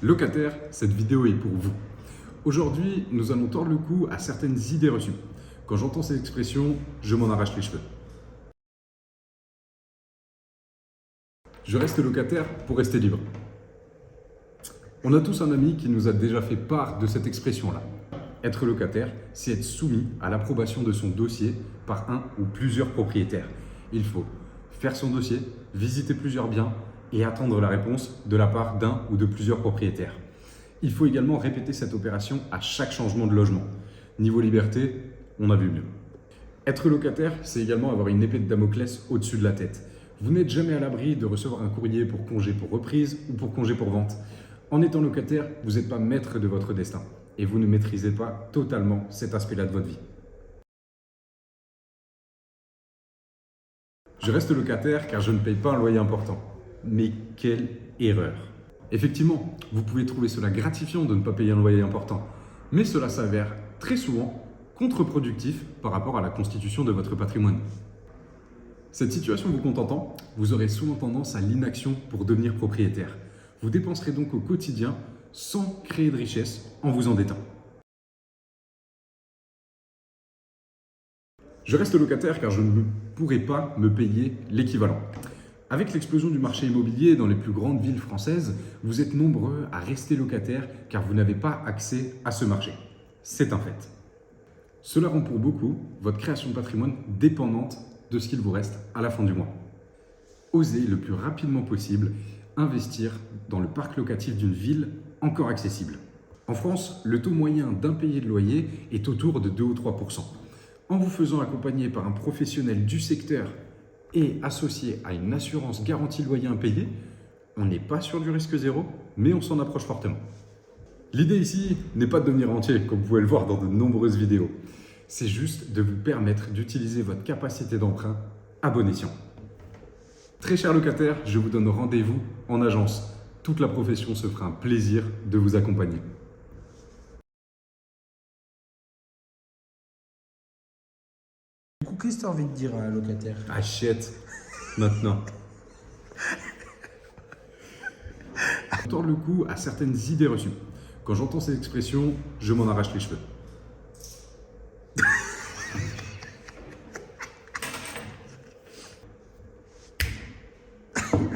Locataires, cette vidéo est pour vous. Aujourd'hui, nous allons tordre le cou à certaines idées reçues. Quand j'entends ces expressions, je m'en arrache les cheveux. Je reste locataire pour rester libre. On a tous un ami qui nous a déjà fait part de cette expression-là. Être locataire, c'est être soumis à l'approbation de son dossier par un ou plusieurs propriétaires. Il faut faire son dossier, visiter plusieurs biens et attendre la réponse de la part d'un ou de plusieurs propriétaires. Il faut également répéter cette opération à chaque changement de logement. Niveau liberté, on a vu mieux. Être locataire, c'est également avoir une épée de Damoclès au-dessus de la tête. Vous n'êtes jamais à l'abri de recevoir un courrier pour congé pour reprise ou pour congé pour vente. En étant locataire, vous n'êtes pas maître de votre destin et vous ne maîtrisez pas totalement cet aspect-là de votre vie. Je reste locataire car je ne paye pas un loyer important. Mais quelle erreur! Effectivement, vous pouvez trouver cela gratifiant de ne pas payer un loyer important, mais cela s'avère très souvent contre-productif par rapport à la constitution de votre patrimoine. Cette situation vous contentant, vous aurez souvent tendance à l'inaction pour devenir propriétaire. Vous dépenserez donc au quotidien sans créer de richesse en vous endettant. Je reste locataire car je ne pourrai pas me payer l'équivalent. Avec l'explosion du marché immobilier dans les plus grandes villes françaises, vous êtes nombreux à rester locataire car vous n'avez pas accès à ce marché. C'est un fait. Cela rend pour beaucoup votre création de patrimoine dépendante de ce qu'il vous reste à la fin du mois. Osez le plus rapidement possible investir dans le parc locatif d'une ville encore accessible. En France, le taux moyen d'impayé de loyer est autour de 2 ou 3%. En vous faisant accompagner par un professionnel du secteur et associé à une assurance garantie loyer impayé, on n'est pas sur du risque zéro, mais on s'en approche fortement. L'idée ici n'est pas de devenir rentier, comme vous pouvez le voir dans de nombreuses vidéos. C'est juste de vous permettre d'utiliser votre capacité d'emprunt à bon escient. Très chers locataires, je vous donne rendez-vous en agence. Toute la profession se fera un plaisir de vous accompagner. Du coup, qu'est-ce que tu as envie de dire à un locataire? Achète maintenant. On tord le cou à certaines idées reçues. Quand j'entends ces expressions, je m'en arrache les cheveux.